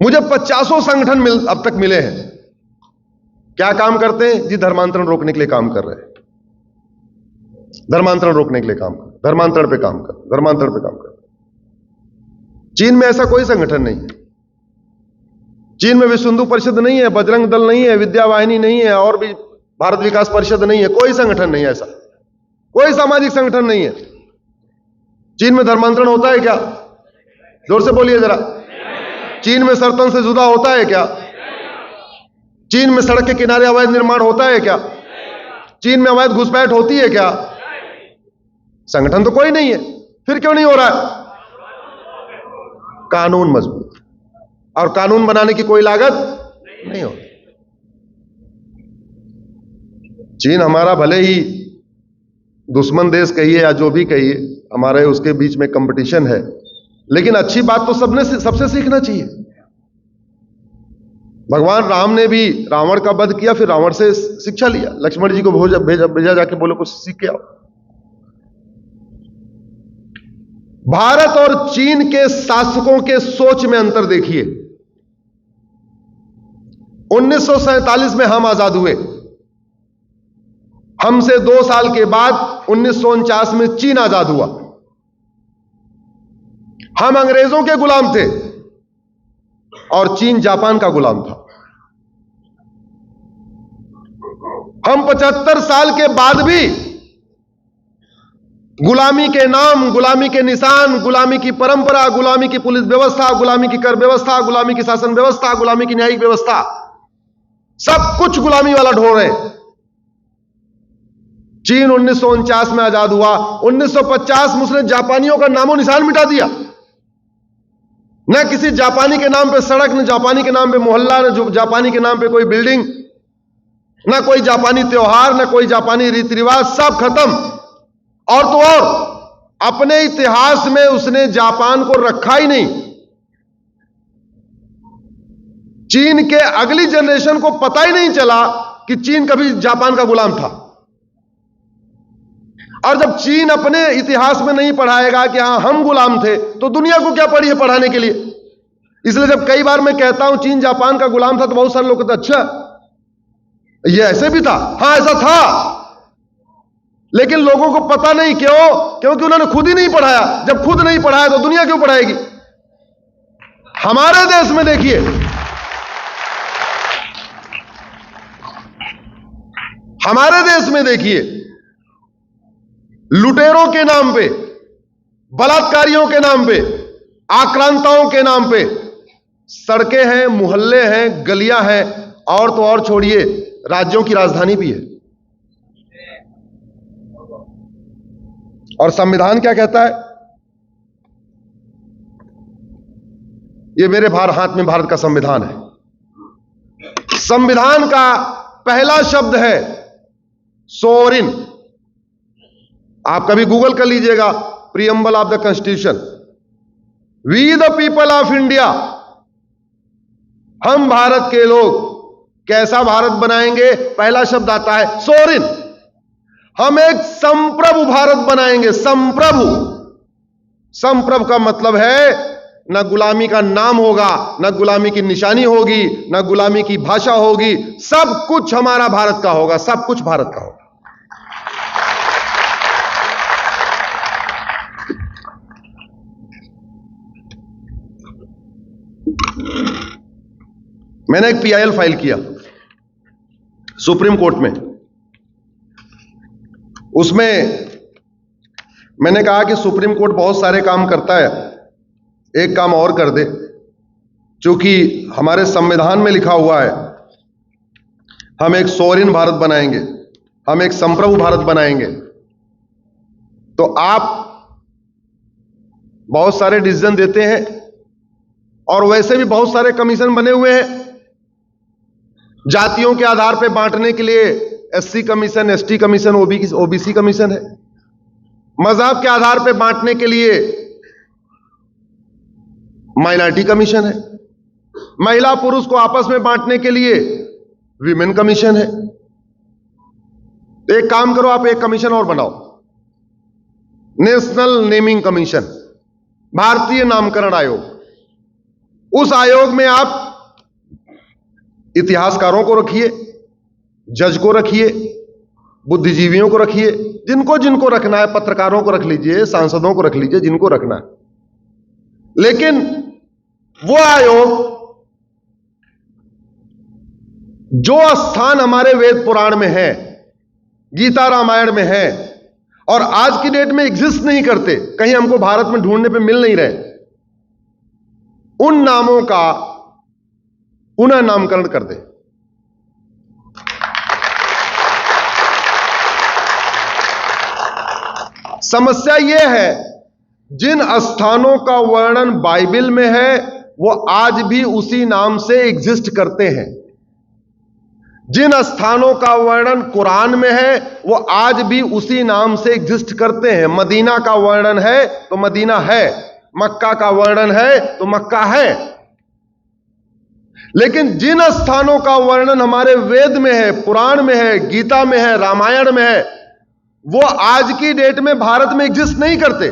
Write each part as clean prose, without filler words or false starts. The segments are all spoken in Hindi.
मुझे 50 संगठन अब तक मिले हैं। क्या काम करते हैं जी? धर्मांतरण रोकने के लिए काम कर रहे हैं। धर्मांतरण रोकने के लिए काम कर, धर्मांतरण पे काम कर, धर्मांतरण पे काम कर। चीन में ऐसा कोई संगठन नहीं है। चीन में विश्व हिंदू परिषद नहीं है, बजरंग दल नहीं है, विद्या वाहिनी नहीं है, और भी भारत विकास परिषद नहीं है। कोई संगठन नहीं है ऐसा, कोई सामाजिक संगठन नहीं है। चीन में धर्मांतरण होता है क्या? जोर से बोलिए जरा। चीन में सर्तन से जुदा होता है क्या? चीन में सड़क के किनारे अवैध निर्माण होता है क्या? चीन में अवैध घुसपैठ होती है क्या? संगठन तो कोई नहीं है, फिर क्यों नहीं हो रहा है? कानून मजबूत, और कानून बनाने की कोई लागत नहीं हो। चीन हमारा भले ही दुश्मन देश कहिए या जो भी कहिए, हमारे उसके बीच में कंपटीशन है, लेकिन अच्छी बात तो सबसे सीखना चाहिए। भगवान राम ने भी रावण का वध किया, फिर रावण से शिक्षा लिया। लक्ष्मण जी को भेजा जाके बोलो कुछ सीख के आओ। भारत और चीन के शासकों के सोच में अंतर देखिए। 1947 में हम आजाद हुए, हमसे 2 साल के बाद 1949 में चीन आजाद हुआ। हम अंग्रेजों के गुलाम थे और चीन जापान का गुलाम था। हम 75 साल के बाद भी गुलामी के नाम, गुलामी के निशान, गुलामी की परंपरा, गुलामी की पुलिस व्यवस्था, गुलामी की कर व्यवस्था, गुलामी की शासन व्यवस्था, गुलामी की न्यायिक व्यवस्था, सब कुछ गुलामी वाला ढो रहे हैं। चीन 1949 में आजाद हुआ, 1950 में उसने जापानियों का नामो निशान मिटा दिया। न किसी जापानी के नाम पे सड़क, न जापानी के नाम पे मोहल्ला, न जापानी के नाम पे कोई बिल्डिंग, न कोई जापानी त्योहार, न कोई जापानी रीति रिवाज, सब खत्म। और तो और अपने इतिहास में उसने जापान को रखा ही नहीं। चीन के अगली जनरेशन को पता ही नहीं चला कि चीन कभी जापान का गुलाम था। और जब चीन अपने इतिहास में नहीं पढ़ाएगा कि हां हम गुलाम थे, तो दुनिया को क्या पड़ी है पढ़ाने के लिए? इसलिए जब कई बार मैं कहता हूं चीन जापान का गुलाम था, तो बहुत सारे लोग कहते अच्छा ये ऐसे भी था। हां ऐसा था, लेकिन लोगों को पता नहीं। क्यों? क्योंकि उन्होंने खुद ही नहीं पढ़ाया। जब खुद नहीं पढ़ाया तो दुनिया क्यों पढ़ाएगी? हमारे देश में देखिए, हमारे देश में देखिए, लुटेरों के नाम पे, बलात्कारियों के नाम पे, आक्रांताओं के नाम पे सड़कें हैं, मोहल्ले हैं, गलियां हैं, और तो और छोड़िए राज्यों की राजधानी भी है। और संविधान क्या कहता है? ये मेरे हाथ में भारत का संविधान है। संविधान का पहला शब्द है सोवरिन। आप कभी गूगल कर लीजिएगा, preamble of the constitution, we the people of India, हम भारत के लोग कैसा भारत बनाएंगे? पहला शब्द आता है सोवरिन। हम एक संप्रभु भारत बनाएंगे। संप्रभु, संप्रभु का मतलब है न गुलामी का नाम होगा, न गुलामी की निशानी होगी, न गुलामी की भाषा होगी, सब कुछ हमारा भारत का होगा, सब कुछ भारत का होगा। मैंने एक पीआईएल फाइल किया सुप्रीम कोर्ट में। उसमें मैंने कहा कि सुप्रीम कोर्ट बहुत सारे काम करता है, एक काम और कर दे। क्योंकि हमारे संविधान में लिखा हुआ है हम एक सोवरिन भारत बनाएंगे, हम एक संप्रभु भारत बनाएंगे। तो आप बहुत सारे डिसीजन देते हैं, और वैसे भी बहुत सारे कमीशन बने हुए हैं। जातियों के आधार पर बांटने के लिए SC commission, ST commission, OBC commission है। मजहब के आधार पर बांटने के लिए माइनॉरिटी कमीशन है। महिला पुरुष को आपस में बांटने के लिए विमेन कमीशन है। एक काम करो, आप एक कमीशन और बनाओ, नेशनल नेमिंग कमीशन, भारतीय नामकरण आयोग। उस आयोग में आप इतिहासकारों को रखिए, जज को रखिए, बुद्धिजीवियों को रखिए, जिनको जिनको रखना है, पत्रकारों को रख लीजिए, सांसदों को रख लीजिए, जिनको रखना है। लेकिन वो आयोग जो स्थान हमारे वेद पुराण में है, गीता रामायण में है और आज की डेट में एग्जिस्ट नहीं करते, कहीं हमको भारत में ढूंढने पे मिल नहीं रहे, उन नामों का पुनः नामकरण कर दे। समस्या यह है, जिन स्थानों का वर्णन बाइबल में है वो आज भी उसी नाम से एग्जिस्ट करते हैं। जिन स्थानों का वर्णन कुरान में है वो आज भी उसी नाम से एग्जिस्ट करते हैं। मदीना का वर्णन है तो मदीना है, मक्का का वर्णन है तो मक्का है। लेकिन जिन स्थानों का वर्णन हमारे वेद में है, पुराण में है, गीता में है, रामायण में है, वो आज की डेट में भारत में एग्जिस्ट नहीं करते,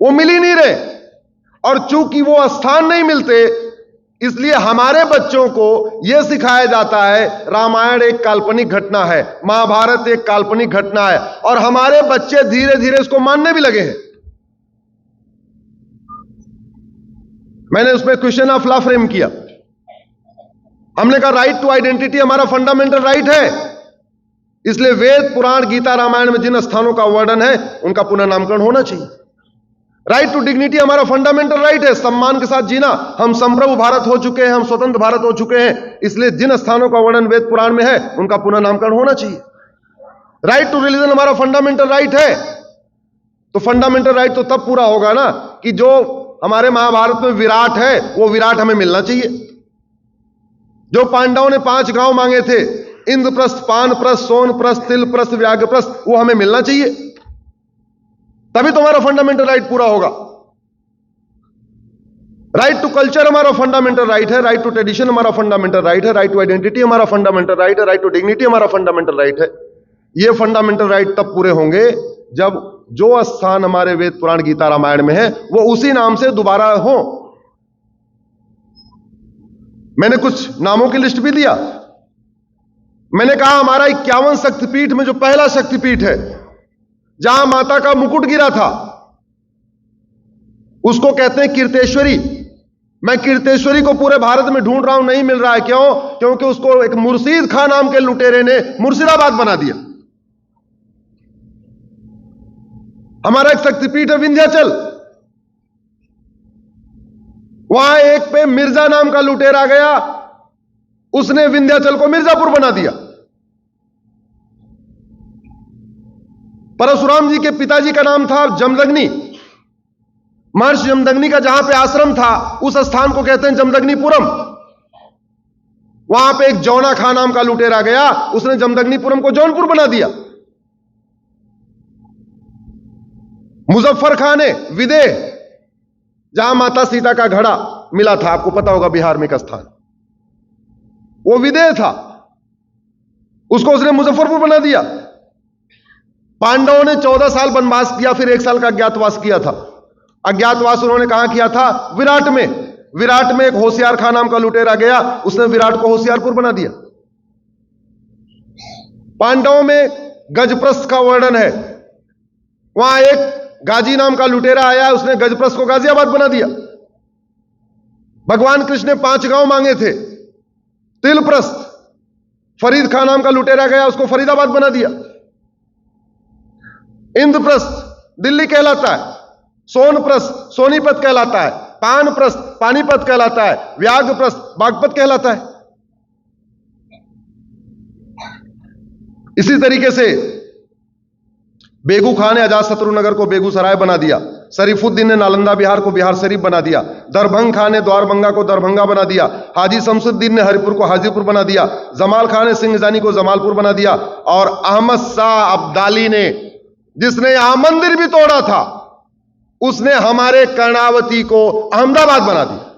वो मिल ही नहीं रहे। और चूंकि वो स्थान नहीं मिलते, इसलिए हमारे बच्चों को यह सिखाया जाता है रामायण एक काल्पनिक घटना है, महाभारत एक काल्पनिक घटना है, और हमारे बच्चे धीरे धीरे इसको मानने भी लगे हैं। मैंने उसमें क्वेश्चन ऑफ लॉ फ्रेम किया। हमने कहा राइट टू आइडेंटिटी हमारा फंडामेंटल राइट है, इसलिए वेद पुराण गीता रामायण में जिन स्थानों का वर्णन है उनका पुनः नामकरण होना चाहिए। राइट टू डिग्निटी हमारा फंडामेंटल राइट है, सम्मान के साथ जीना। हम संप्रभु भारत हो चुके हैं, हम स्वतंत्र भारत हो चुके हैं, इसलिए जिन स्थानों का वर्णन वेद पुराण में है उनका पुनः नामकरण होना चाहिए। राइट टू रिलीजन हमारा फंडामेंटल राइट है। तो फंडामेंटल राइट तो तब पूरा होगा ना कि जो हमारे महाभारत में विराट है वो विराट हमें मिलना चाहिए। जो पांडवों ने 5 गांव मांगे थे, इंद्रप्रस्थ, पानप्रस्थ, सोनप्रस्थ, तिलप्रस्थ, व्याघ्रप्रस्थ, वो हमें मिलना चाहिए, तभी तो हमारा फंडामेंटल राइट पूरा होगा। राइट टू कल्चर हमारा फंडामेंटल राइट है, राइट टू ट्रेडिशन हमारा फंडामेंटल राइट है, राइट टू आइडेंटिटी हमारा फंडामेंटल राइट है, राइट टू डिग्निटी हमारा फंडामेंटल राइट है। ये फंडामेंटल राइट तब पूरे होंगे जब जो स्थान हमारे वेद पुराण गीता रामायण में है वो उसी नाम से दोबारा हो। मैंने कुछ नामों की लिस्ट भी दिया। मैंने कहा हमारा 51 शक्तिपीठ में जो पहला शक्तिपीठ है, जहां माता का मुकुट गिरा था, उसको कहते हैं कीर्तेश्वरी। मैं कीर्तेश्वरी को पूरे भारत में ढूंढ रहा हूं, नहीं मिल रहा है। क्यों? क्योंकि उसको एक मुर्शीद खां नाम के लुटेरे ने मुर्शिदाबाद बना दिया। हमारा एक शक्तिपीठ है विंध्याचल, वहां एक पे मिर्जा नाम का लुटेरा गया, उसने विंध्याचल को मिर्जापुर बना दिया। परशुराम जी के पिताजी का नाम था जमदग्नि। महर्षि जमदग्नि का जहां पे आश्रम था उस स्थान को कहते हैं जमदग्निपुरम। वहां पे एक जौना खां नाम का लुटेरा गया, उसने जमदग्निपुरम को जौनपुर बना दिया। मुजफ्फर खां ने विदेह, जहां माता सीता का घड़ा मिला था, आपको पता होगा बिहार में एक स्थान, वो विदेह था, उसको उसने मुजफ्फरपुर बना दिया। पांडवों ने 14 साल वनवास किया, फिर 1 साल का अज्ञातवास किया था। अज्ञातवास उन्होंने कहां किया था? विराट में। विराट में एक होशियार खां नाम का लुटेरा गया, उसने विराट को होशियारपुर बना दिया। पांडवों में गजप्रस्थ का वर्णन है, वहां एक गाजी नाम का लुटेरा आया, उसने गजप्रस्थ को गाजियाबाद बना दिया। भगवान कृष्ण ने 5 गांव मांगे थे। तिलप्रस्थ, फरीद खान नाम का लुटेरा गया, उसको फरीदाबाद बना दिया। इंद्रप्रस्थ दिल्ली कहलाता है, सोनप्रस्थ सोनीपत कहलाता है, पानप्रस्थ पानीपत कहलाता है, व्याघ्रप्रस्थ बागपत कहलाता है। इसी तरीके से बेगू खान ने अजातशत्रु नगर को बेगूसराय बना दिया। शरीफुद्दीन ने नालंदा बिहार को बिहार शरीफ बना दिया। दरभंग खान ने द्वारभंगा को दरभंगा बना दिया। हाजी शमसुद्दीन ने हरिपुर को हाजीपुर बना दिया। जमाल खान ने सिंहजानी को जमालपुर बना दिया। और अहमद शाह अब्दाली ने, जिसने यहां मंदिर भी तोड़ा था, उसने हमारे कर्णावती को अहमदाबाद बना दिया।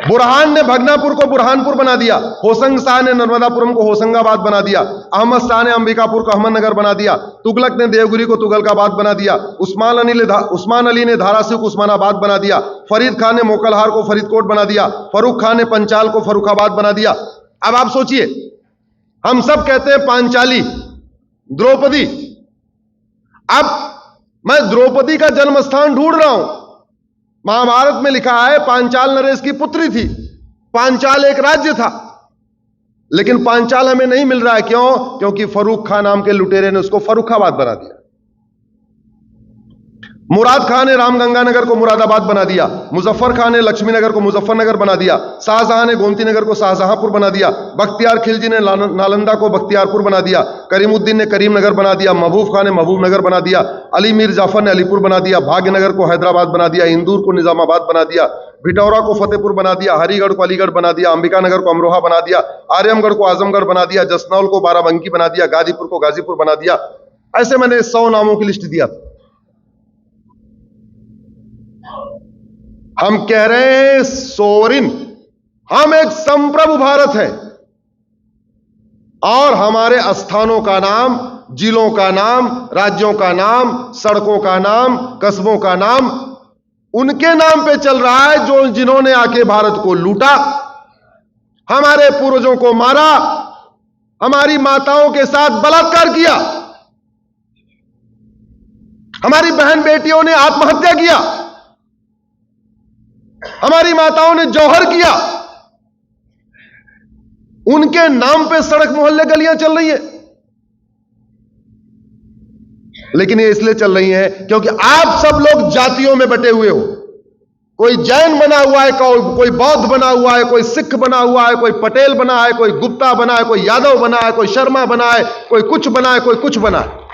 बुरहान ने भगनापुर को बुरहानपुर बना दिया, होशंग शाह ने नर्मदापुरम को होशंगाबाद बना दिया, अहमद शाह ने अंबिकापुर को अहमदनगर बना दिया, तुगलक ने देवगिरी को तुगलकाबाद बना दिया, उस्मान अली ने धाराशिव को उस्मानाबाद बना दिया, फरीद खान ने मोकलहार को फरीदकोट बना दिया, फर्रुख खान ने पंचाल को फर्रुखाबाद बना दिया। अब आप सोचिए, हम सब कहते हैं पांचाली, द्रौपदी। अब मैं द्रौपदी का जन्म स्थान ढूंढ रहा हूं। महाभारत में लिखा है पांचाल नरेश की पुत्री थी, पांचाल एक राज्य था, लेकिन पांचाल हमें नहीं मिल रहा है। क्यों? क्योंकि फर्रुख खान नाम के लुटेरे ने उसको फर्रुखाबाद बना दिया। मुराद खान ने रामगंगानगर को मुरादाबाद बना दिया, मुजफ्फर खान ने लक्ष्मीनगर को मुजफ्फरनगर बना दिया, शाहजहां ने गोमतीनगर को शाहजहांपुर बना दिया, बख्तियार खिलजी ने नालंदा को बख्तियारपुर बना दिया, करीमुद्दीन ने करीमनगर बना दिया, महबूब खान ने महबूबनगर बना दिया, अली मीर जाफर ने अलीपुर बना दिया, भाग्यनगर को हैदराबाद बना दिया, इंदौर को निजामाबाद बना दिया, भिटौरा को फतेहपुर बना दिया, हरिगढ़ को अलीगढ़ बना दिया, अंबिकानगर को अमरोहा बना दिया, आर्यमगढ़ को आजमगढ़ बना दिया, जसनौल को बाराबंकी बना दिया, गाजीपुर को गाजीपुर बना दिया। ऐसे मैंने 100 नामों की लिस्ट दिया था। हम कह रहे हैं सोवरिन, हम एक संप्रभु भारत है, और हमारे स्थानों का नाम, जिलों का नाम, राज्यों का नाम, सड़कों का नाम, कस्बों का नाम उनके नाम पे चल रहा है जो जिन्होंने आके भारत को लूटा, हमारे पूर्वजों को मारा, हमारी माताओं के साथ बलात्कार किया, हमारी बहन बेटियों ने आत्महत्या किया, हमारी माताओं ने जौहर किया। उनके नाम पे सड़क मोहल्ले गलियां चल रही है, लेकिन ये इसलिए चल रही हैं क्योंकि आप सब लोग जातियों में बटे हुए हो। कोई जैन बना हुआ है, कोई बौद्ध बना हुआ है, कोई सिख बना हुआ है, कोई पटेल बना है, कोई गुप्ता बना है, कोई यादव बना है, कोई शर्मा बना है, कोई कुछ बना है, कोई कुछ बना है।